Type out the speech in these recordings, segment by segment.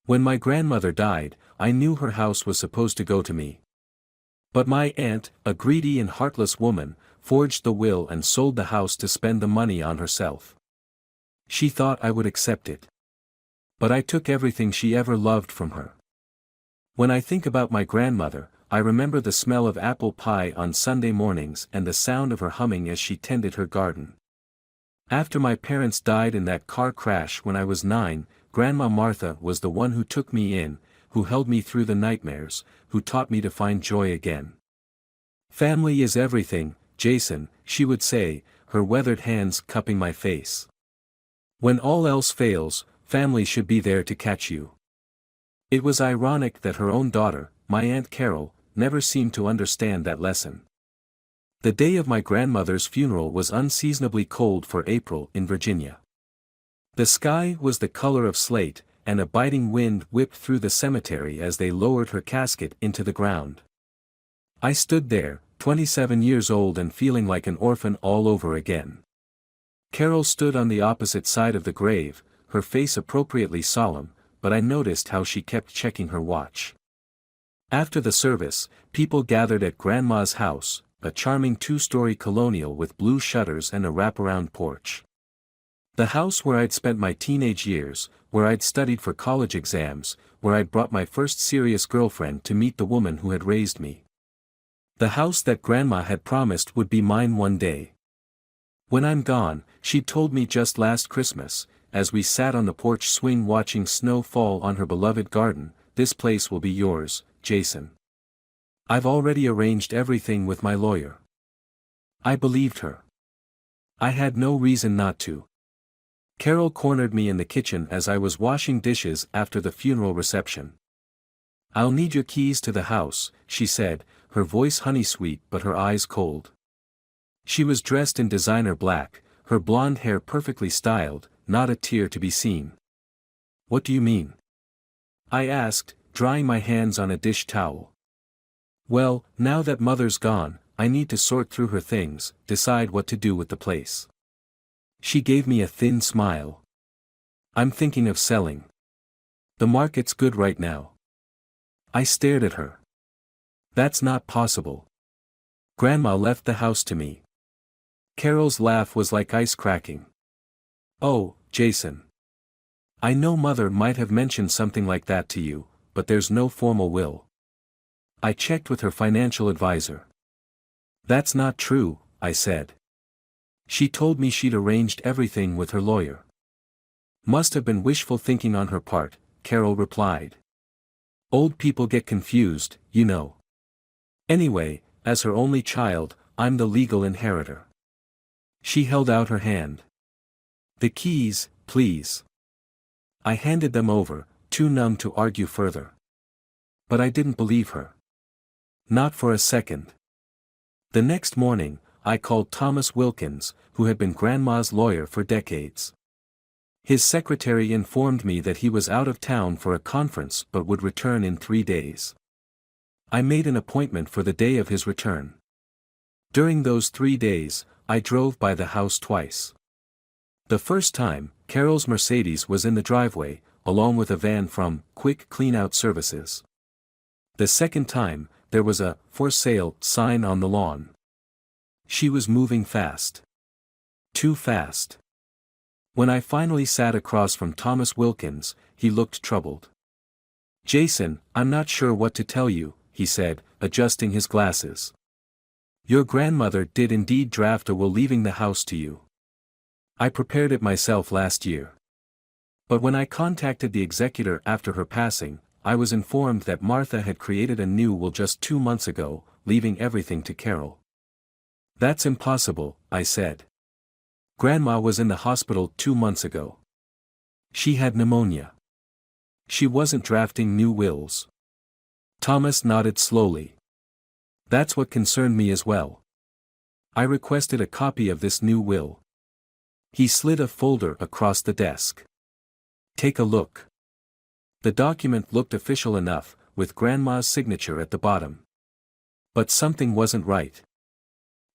When my grandmother died, I knew her house was supposed to go to me. But my aunt, a greedy and heartless woman, forged the will and sold the house to spend the money on herself. She thought I would accept it. But I took everything she ever loved from her. When I think about my grandmother, I remember the smell of apple pie on Sunday mornings and the sound of her humming as she tended her garden. After my parents died in that car crash when I was 9, Grandma Martha was the one who took me in, who held me through the nightmares, who taught me to find joy again. "Family is everything, Jason," she would say, her weathered hands cupping my face. "When all else fails, family should be there to catch you." It was ironic that her own daughter, my Aunt Carol, never seemed to understand that lesson. The day of my grandmother's funeral was unseasonably cold for April in Virginia. The sky was the color of slate, and a biting wind whipped through the cemetery as they lowered her casket into the ground. I stood there, 27 years old and feeling like an orphan all over again. Carol stood on the opposite side of the grave, her face appropriately solemn, but I noticed how she kept checking her watch. After the service, people gathered at Grandma's house, a charming two-story colonial with blue shutters and a wraparound porch. The house where I'd spent my teenage years, where I'd studied for college exams, where I'd brought my first serious girlfriend to meet the woman who had raised me. The house that Grandma had promised would be mine one day. "When I'm gone," she told me just last Christmas, as we sat on the porch swing watching snow fall on her beloved garden, "this place will be yours, Jason. I've already arranged everything with my lawyer." I believed her. I had no reason not to. Carol cornered me in the kitchen as I was washing dishes after the funeral reception. "I'll need your keys to the house," she said, her voice honey-sweet but her eyes cold. She was dressed in designer black, her blonde hair perfectly styled, not a tear to be seen. "What do you mean?" I asked, drying my hands on a dish towel. "Well, now that Mother's gone, I need to sort through her things, decide what to do with the place." She gave me a thin smile. "I'm thinking of selling. The market's good right now." I stared at her. "That's not possible. Grandma left the house to me." Carol's laugh was like ice cracking. "Oh, Jason. I know Mother might have mentioned something like that to you, but there's no formal will." I checked with her financial advisor. "That's not true," I said. "She told me she'd arranged everything with her lawyer." "Must have been wishful thinking on her part," Carol replied. "Old people get confused, you know. Anyway, as her only child, I'm the legal inheritor." She held out her hand. "The keys, please." I handed them over, too numb to argue further. But I didn't believe her. Not for a second. The next morning, I called Thomas Wilkins, who had been Grandma's lawyer for decades. His secretary informed me that he was out of town for a conference but would return in 3 days. I made an appointment for the day of his return. During those 3 days, I drove by the house twice. The first time, Carol's Mercedes was in the driveway, along with a van from Quick Cleanout Services. The second time, there was a "for sale" sign on the lawn. She was moving fast. Too fast. When I finally sat across from Thomas Wilkins, he looked troubled. "Jason, I'm not sure what to tell you," he said, adjusting his glasses. "Your grandmother did indeed draft a will leaving the house to you. I prepared it myself last year. But when I contacted the executor after her passing, I was informed that Martha had created a new will just 2 months ago, leaving everything to Carol." "That's impossible," I said. "Grandma was in the hospital 2 months ago. She had pneumonia. She wasn't drafting new wills." Thomas nodded slowly. "That's what concerned me as well. I requested a copy of this new will." He slid a folder across the desk. "Take a look." The document looked official enough, with Grandma's signature at the bottom. But something wasn't right.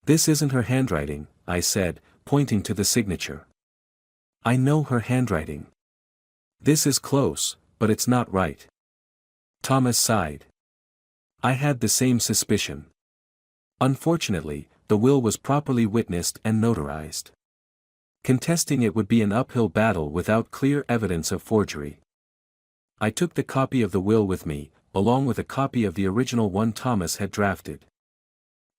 "This isn't her handwriting," I said, pointing to the signature. "I know her handwriting. This is close, but it's not right. Thomas sighed. I had the same suspicion. Unfortunately, the will was properly witnessed and notarized. Contesting it would be an uphill battle without clear evidence of forgery. I took the copy of the will with me, along with a copy of the original one Thomas had drafted.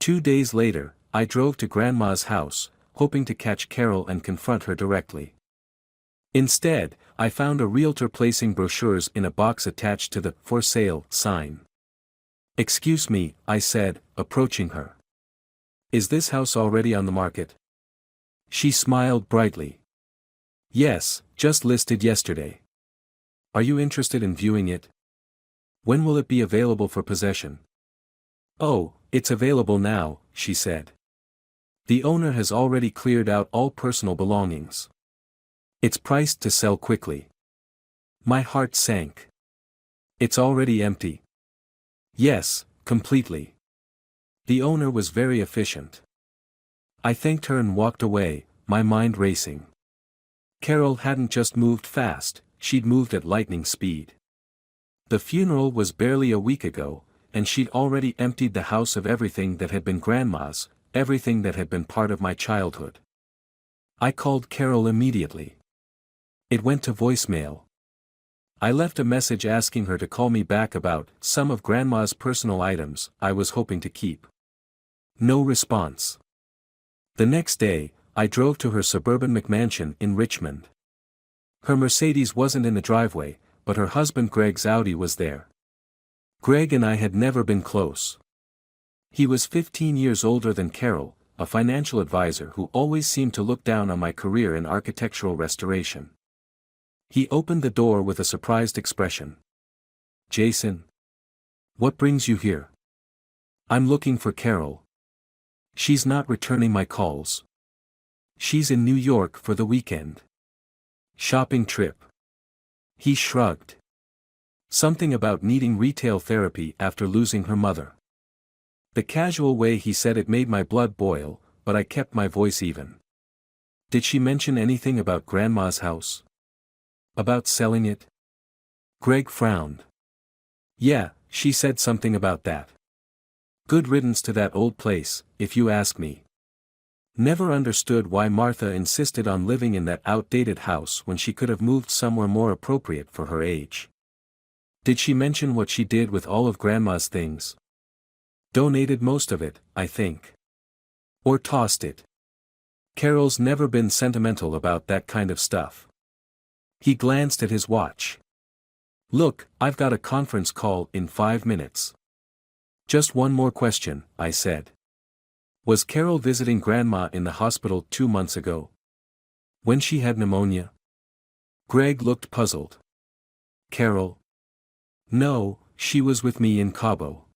2 days later, I drove to Grandma's house, hoping to catch Carol and confront her directly. Instead, I found a realtor placing brochures in a box attached to the "For Sale" sign. "Excuse me," I said, approaching her. "Is this house already on the market?" She smiled brightly. "Yes, just listed yesterday." "Are you interested in viewing it? When will it be available for possession?" "Oh, it's available now," she said. "The owner has already cleared out all personal belongings. It's priced to sell quickly." My heart sank. "It's already empty?" "Yes, completely." The owner was very efficient. I thanked her and walked away, my mind racing. Carol hadn't just moved fast, she'd moved at lightning speed. The funeral was barely a week ago, and she'd already emptied the house of everything that had been Grandma's, everything that had been part of my childhood. I called Carol immediately. It went to voicemail. I left a message asking her to call me back about some of Grandma's personal items I was hoping to keep. No response. The next day, I drove to her suburban McMansion in Richmond. Her Mercedes wasn't in the driveway, but her husband Greg's Audi was there. Greg and I had never been close. He was 15 years older than Carol, a financial advisor who always seemed to look down on my career in architectural restoration. He opened the door with a surprised expression. "Jason? What brings you here?" "I'm looking for Carol. She's not returning my calls. She's in New York for the weekend. Shopping trip." He shrugged. Something about needing retail therapy after losing her mother. The casual way he said it made my blood boil, but I kept my voice even. "Did she mention anything about Grandma's house? About selling it?" Greg frowned. "Yeah, she said something about that. Good riddance to that old place, if you ask me. Never understood why Martha insisted on living in that outdated house when she could have moved somewhere more appropriate for her age." "Did she mention what she did with all of Grandma's things?" "Donated most of it, I think. Or tossed it. Carol's never been sentimental about that kind of stuff." He glanced at his watch. "Look, I've got a conference call in 5 minutes. Just one more question," I said. "Was Carol visiting Grandma in the hospital 2 months ago? When she had pneumonia?" Greg looked puzzled. "Carol? No, she was with me in Cabo.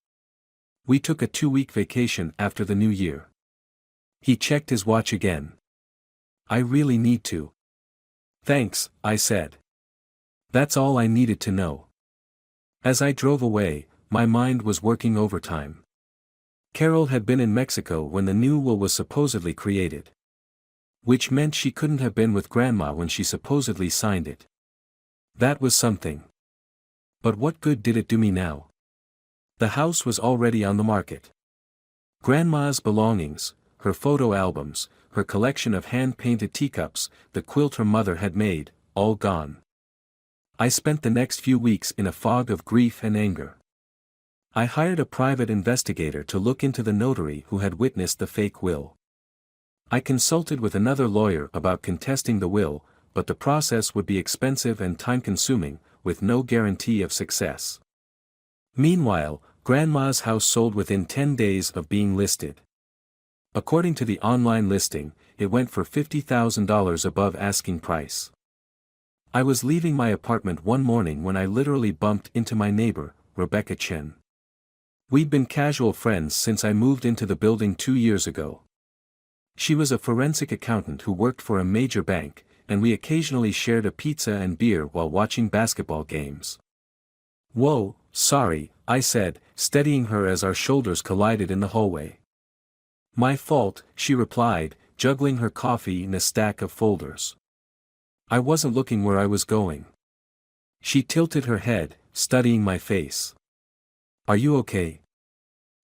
We took a 2-week vacation after the New Year." He checked his watch again. "I really need to." "Thanks," I said. That's all I needed to know. As I drove away, my mind was working overtime. Carol had been in Mexico when the new will was supposedly created. Which meant she couldn't have been with Grandma when she supposedly signed it. That was something. But what good did it do me now? The house was already on the market. Grandma's belongings, her photo albums, her collection of hand-painted teacups, the quilt her mother had made, all gone. I spent the next few weeks in a fog of grief and anger. I hired a private investigator to look into the notary who had witnessed the fake will. I consulted with another lawyer about contesting the will, but the process would be expensive and time-consuming, with no guarantee of success. Meanwhile, Grandma's house sold within 10 days of being listed. According to the online listing, it went for $50,000 above asking price. I was leaving my apartment one morning when I literally bumped into my neighbor, Rebecca Chen. We'd been casual friends since I moved into the building 2 years ago. She was a forensic accountant who worked for a major bank, and we occasionally shared a pizza and beer while watching basketball games. "Whoa, sorry," I said, steadying her as our shoulders collided in the hallway. "My fault," she replied, juggling her coffee in a stack of folders. "I wasn't looking where I was going." She tilted her head, studying my face. Are you okay?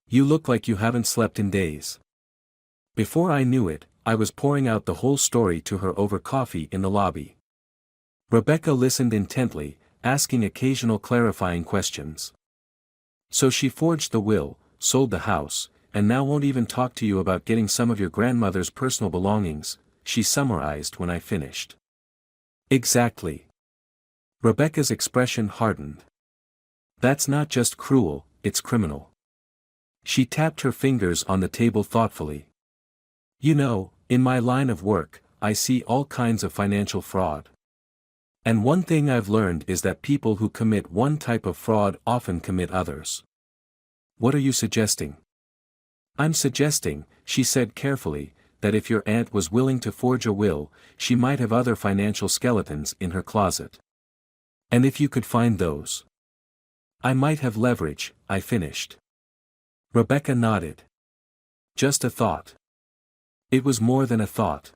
You look like you haven't slept in days. Before I knew it, I was pouring out the whole story to her over coffee in the lobby. Rebecca listened intently, asking occasional clarifying questions. So she forged the will, sold the house, and now won't even talk to you about getting some of your grandmother's personal belongings, she summarized when I finished. Exactly. Rebecca's expression hardened. That's not just cruel, it's criminal. She tapped her fingers on the table thoughtfully. You know, in my line of work, I see all kinds of financial fraud. And one thing I've learned is that people who commit one type of fraud often commit others. What are you suggesting? I'm suggesting, she said carefully, that if your aunt was willing to forge a will, she might have other financial skeletons in her closet. And if you could find those, I might have leverage, I finished. Rebecca nodded. Just a thought. It was more than a thought.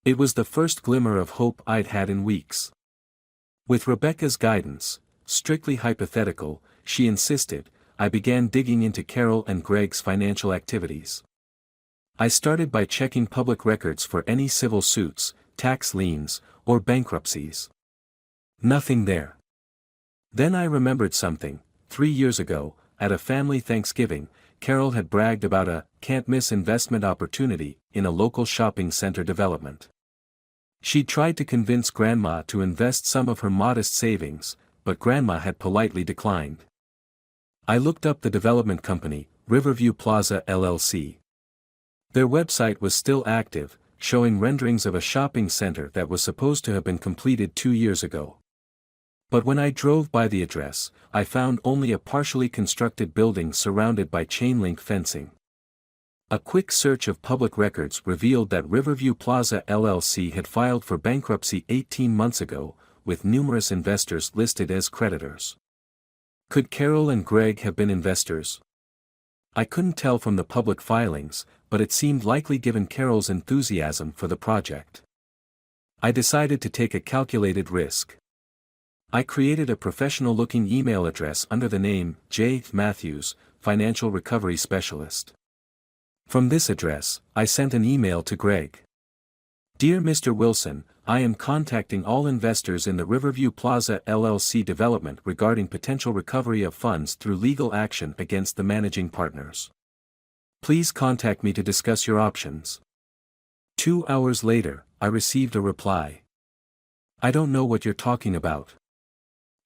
It was the first glimmer of hope I'd had in weeks. With Rebecca's guidance, strictly hypothetical, she insisted, I began digging into Carol and Greg's financial activities. I started by checking public records for any civil suits, tax liens, or bankruptcies. Nothing there. Then I remembered something. 3 years ago, at a family Thanksgiving, Carol had bragged about a can't-miss investment opportunity in a local shopping center development. She'd tried to convince Grandma to invest some of her modest savings, but Grandma had politely declined. I looked up the development company, Riverview Plaza LLC. Their website was still active, showing renderings of a shopping center that was supposed to have been completed 2 years ago. But when I drove by the address, I found only a partially constructed building surrounded by chain-link fencing. A quick search of public records revealed that Riverview Plaza LLC had filed for bankruptcy 18 months ago, with numerous investors listed as creditors. Could Carol and Greg have been investors? I couldn't tell from the public filings, but it seemed likely given Carol's enthusiasm for the project. I decided to take a calculated risk. I created a professional-looking email address under the name J. Matthews, Financial Recovery Specialist. From this address, I sent an email to Greg. Dear Mr. Wilson, I am contacting all investors in the Riverview Plaza LLC development regarding potential recovery of funds through legal action against the managing partners. Please contact me to discuss your options. 2 hours later, I received a reply. I don't know what you're talking about.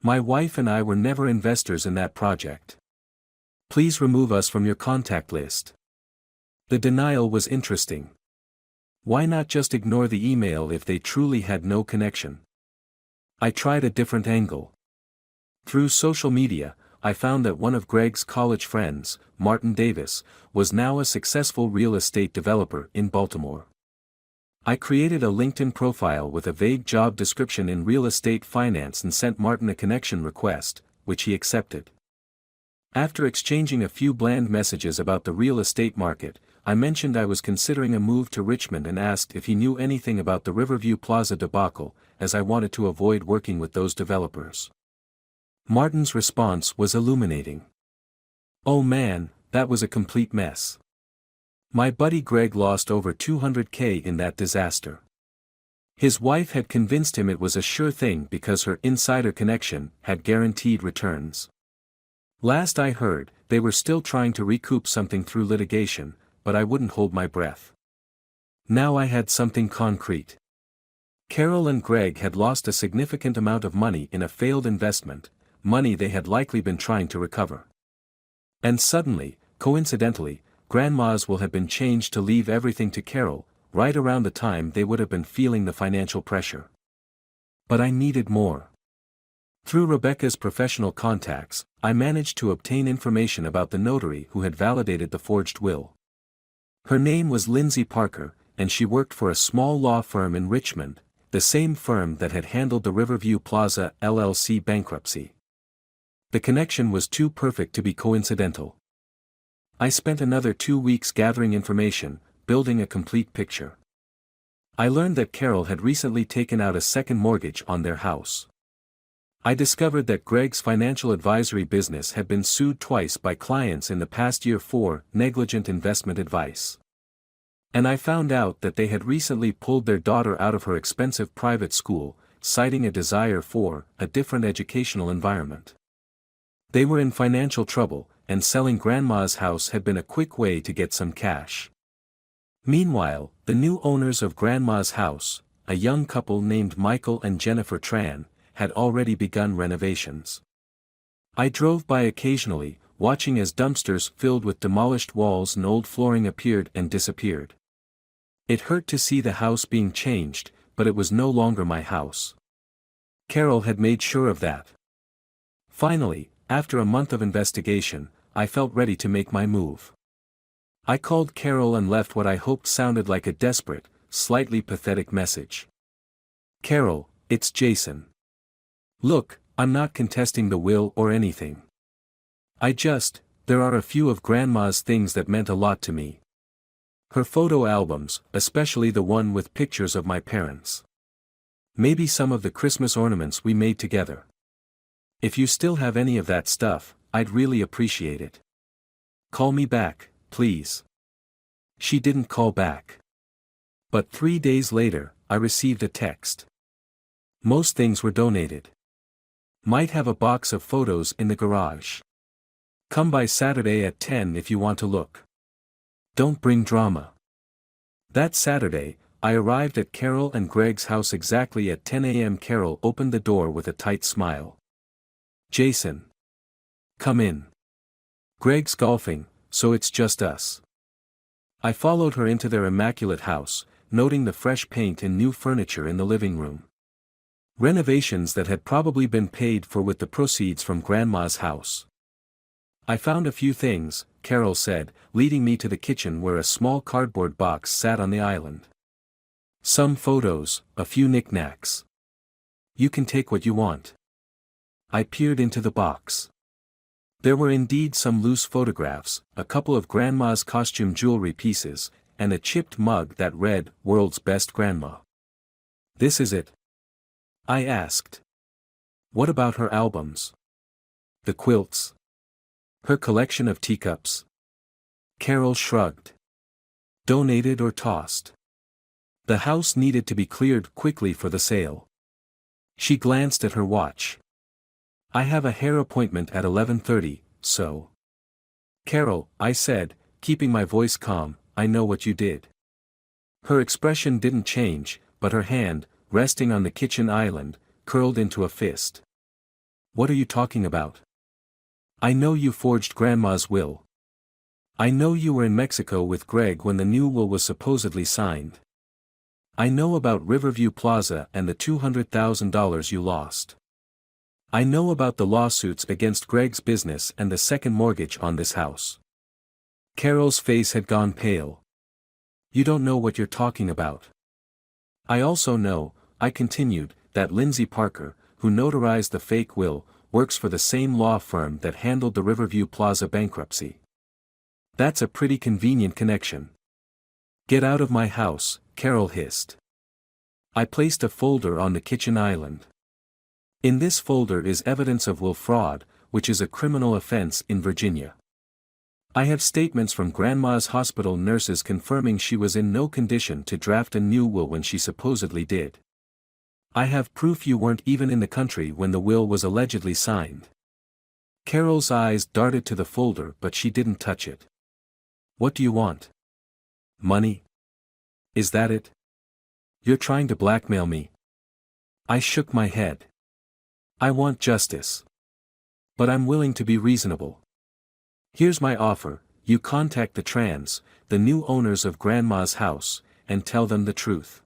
My wife and I were never investors in that project. Please remove us from your contact list. The denial was interesting. Why not just ignore the email if they truly had no connection? I tried a different angle. Through social media, I found that one of Greg's college friends, Martin Davis, was now a successful real estate developer in Baltimore. I created a LinkedIn profile with a vague job description in real estate finance and sent Martin a connection request, which he accepted. After exchanging a few bland messages about the real estate market, I mentioned I was considering a move to Richmond and asked if he knew anything about the Riverview Plaza debacle, as I wanted to avoid working with those developers. Martin's response was illuminating. Oh man, that was a complete mess. My buddy Greg lost over $200K in that disaster. His wife had convinced him it was a sure thing because her insider connection had guaranteed returns. Last I heard, they were still trying to recoup something through litigation, but I wouldn't hold my breath. Now I had something concrete. Carol and Greg had lost a significant amount of money in a failed investment, money they had likely been trying to recover. And suddenly, coincidentally, Grandma's will had been changed to leave everything to Carol, right around the time they would have been feeling the financial pressure. But I needed more. Through Rebecca's professional contacts, I managed to obtain information about the notary who had validated the forged will. Her name was Lindsay Parker, and she worked for a small law firm in Richmond, the same firm that had handled the Riverview Plaza LLC bankruptcy. The connection was too perfect to be coincidental. I spent another 2 weeks gathering information, building a complete picture. I learned that Carol had recently taken out a second mortgage on their house. I discovered that Greg's financial advisory business had been sued twice by clients in the past year for negligent investment advice. And I found out that they had recently pulled their daughter out of her expensive private school, citing a desire for a different educational environment. They were in financial trouble, and selling Grandma's house had been a quick way to get some cash. Meanwhile, the new owners of Grandma's house, a young couple named Michael and Jennifer Tran, had already begun renovations. I drove by occasionally, watching as dumpsters filled with demolished walls and old flooring appeared and disappeared. It hurt to see the house being changed, but it was no longer my house. Carol had made sure of that. Finally, after a month of investigation, I felt ready to make my move. I called Carol and left what I hoped sounded like a desperate, slightly pathetic message. Carol, it's Jason. Look, I'm not contesting the will or anything. There are a few of Grandma's things that meant a lot to me. Her photo albums, especially the one with pictures of my parents. Maybe some of the Christmas ornaments we made together. If you still have any of that stuff, I'd really appreciate it. Call me back, please. She didn't call back. But 3 days later, I received a text. Most things were donated. Might have a box of photos in the garage. Come by Saturday at 10 if you want to look. Don't bring drama. That Saturday, I arrived at Carol and Greg's house exactly at 10 a.m. Carol opened the door with a tight smile. Jason. Come in. Greg's golfing, so it's just us. I followed her into their immaculate house, noting the fresh paint and new furniture in the living room. Renovations that had probably been paid for with the proceeds from Grandma's house. I found a few things, Carol said, leading me to the kitchen where a small cardboard box sat on the island. Some photos, a few knickknacks. You can take what you want. I peered into the box. There were indeed some loose photographs, a couple of Grandma's costume jewelry pieces, and a chipped mug that read, "World's Best Grandma." This is it? I asked. What about her albums? The quilts? Her collection of teacups? Carol shrugged. Donated or tossed? The house needed to be cleared quickly for the sale. She glanced at her watch. I have a hair appointment at 11:30, so. Carol, I said, keeping my voice calm, I know what you did. Her expression didn't change, but her hand, resting on the kitchen island, curled into a fist. What are you talking about? I know you forged Grandma's will. I know you were in Mexico with Greg when the new will was supposedly signed. I know about Riverview Plaza and the $200,000 you lost. I know about the lawsuits against Greg's business and the second mortgage on this house. Carol's face had gone pale. You don't know what you're talking about. I also know, I continued, that Lindsay Parker, who notarized the fake will, works for the same law firm that handled the Riverview Plaza bankruptcy. That's a pretty convenient connection. Get out of my house, Carol hissed. I placed a folder on the kitchen island. In this folder is evidence of will fraud, which is a criminal offense in Virginia. I have statements from Grandma's hospital nurses confirming she was in no condition to draft a new will when she supposedly did. I have proof you weren't even in the country when the will was allegedly signed. Carol's eyes darted to the folder but she didn't touch it. What do you want? Money? Is that it? You're trying to blackmail me. I shook my head. I want justice. But I'm willing to be reasonable. Here's my offer, you contact the Trans, the new owners of Grandma's house, and tell them the truth.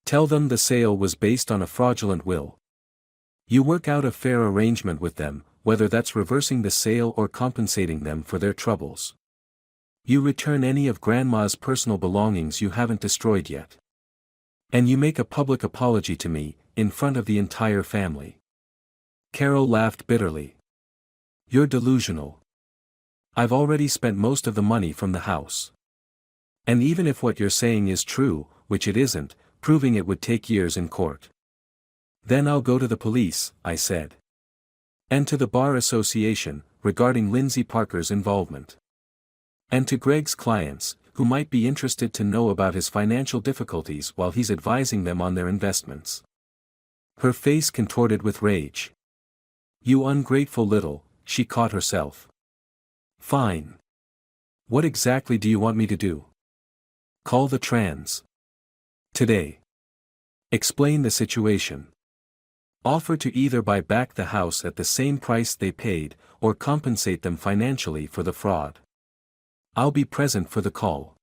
Tell them the sale was based on a fraudulent will. You work out a fair arrangement with them, whether that's reversing the sale or compensating them for their troubles. You return any of Grandma's personal belongings you haven't destroyed yet. And you make a public apology to me, in front of the entire family. Carol laughed bitterly. You're delusional. I've already spent most of the money from the house. And even if what you're saying is true, which it isn't, proving it would take years in court. Then I'll go to the police, I said. And to the Bar Association, regarding Lindsay Parker's involvement. And to Greg's clients, who might be interested to know about his financial difficulties while he's advising them on their investments. Her face contorted with rage. You ungrateful little, she caught herself. Fine. What exactly do you want me to do? Call the trans. Today. Explain the situation. Offer to either buy back the house at the same price they paid, or compensate them financially for the fraud. I'll be present for the call.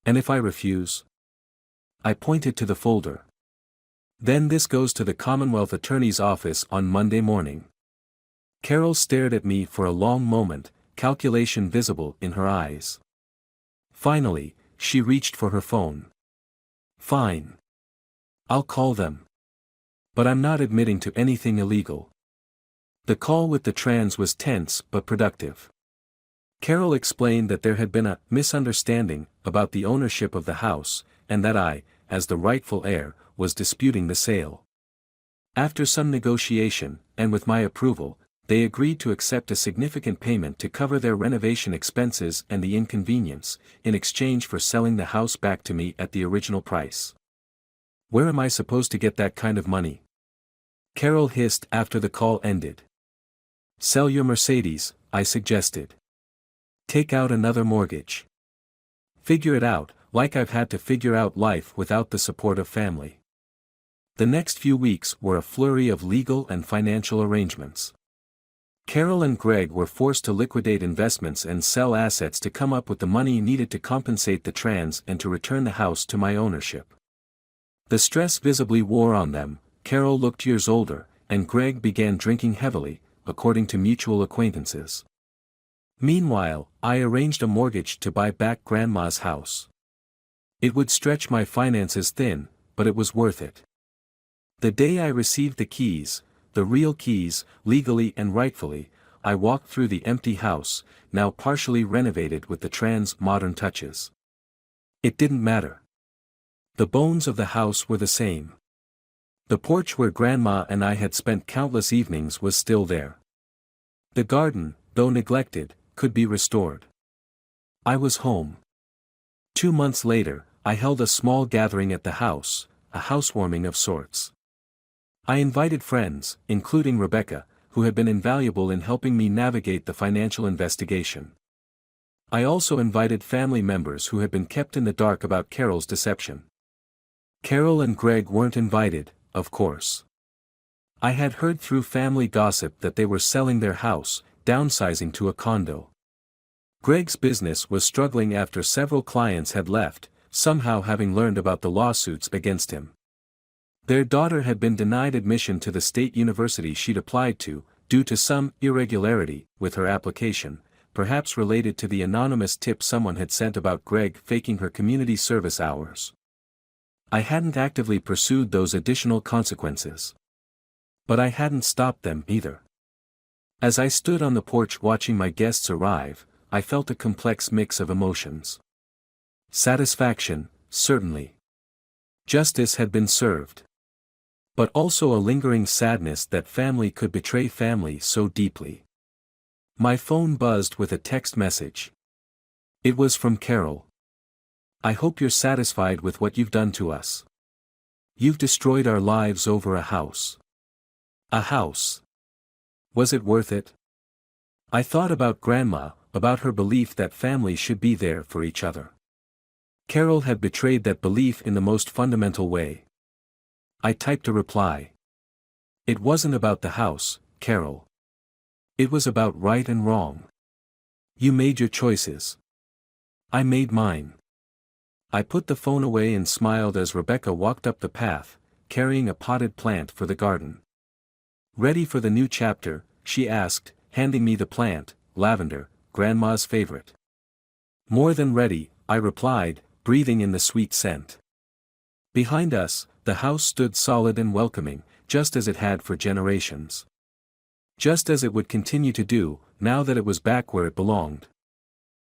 And if I refuse? I pointed to the folder. Then this goes to the Commonwealth Attorney's office on Monday morning. Carol stared at me for a long moment, calculation visible in her eyes. Finally, she reached for her phone. Fine. I'll call them. But I'm not admitting to anything illegal. The call with the trans was tense but productive. Carol explained that there had been a misunderstanding about the ownership of the house, and that I, as the rightful heir, was disputing the sale. After some negotiation, and with my approval, they agreed to accept a significant payment to cover their renovation expenses and the inconvenience, in exchange for selling the house back to me at the original price. Where am I supposed to get that kind of money? Carol hissed after the call ended. Sell your Mercedes, I suggested. Take out another mortgage. Figure it out, like I've had to figure out life without the support of family. The next few weeks were a flurry of legal and financial arrangements. Carol and Greg were forced to liquidate investments and sell assets to come up with the money needed to compensate the trans and to return the house to my ownership. The stress visibly wore on them. Carol looked years older, and Greg began drinking heavily, according to mutual acquaintances. Meanwhile, I arranged a mortgage to buy back Grandma's house. It would stretch my finances thin, but it was worth it. The day I received the keys, the real keys, legally and rightfully, I walked through the empty house, now partially renovated with the trans modern touches. It didn't matter. The bones of the house were the same. The porch where Grandma and I had spent countless evenings was still there. The garden, though neglected, could be restored. I was home. 2 months later, I held a small gathering at the house, a housewarming of sorts. I invited friends, including Rebecca, who had been invaluable in helping me navigate the financial investigation. I also invited family members who had been kept in the dark about Carol's deception. Carol and Greg weren't invited, of course. I had heard through family gossip that they were selling their house, downsizing to a condo. Greg's business was struggling after several clients had left, somehow having learned about the lawsuits against him. Their daughter had been denied admission to the state university she'd applied to, due to some irregularity with her application, perhaps related to the anonymous tip someone had sent about Greg faking her community service hours. I hadn't actively pursued those additional consequences. But I hadn't stopped them either. As I stood on the porch watching my guests arrive, I felt a complex mix of emotions. Satisfaction, certainly. Justice had been served. But also a lingering sadness that family could betray family so deeply. My phone buzzed with a text message. It was from Carol. I hope you're satisfied with what you've done to us. You've destroyed our lives over a house. A house. Was it worth it? I thought about Grandma, about her belief that family should be there for each other. Carol had betrayed that belief in the most fundamental way. I typed a reply. It wasn't about the house, Carol. It was about right and wrong. You made your choices. I made mine. I put the phone away and smiled as Rebecca walked up the path, carrying a potted plant for the garden. Ready for the new chapter, she asked, handing me the plant, lavender, Grandma's favorite. More than ready, I replied, breathing in the sweet scent. Behind us, the house stood solid and welcoming, just as it had for generations. Just as it would continue to do, now that it was back where it belonged.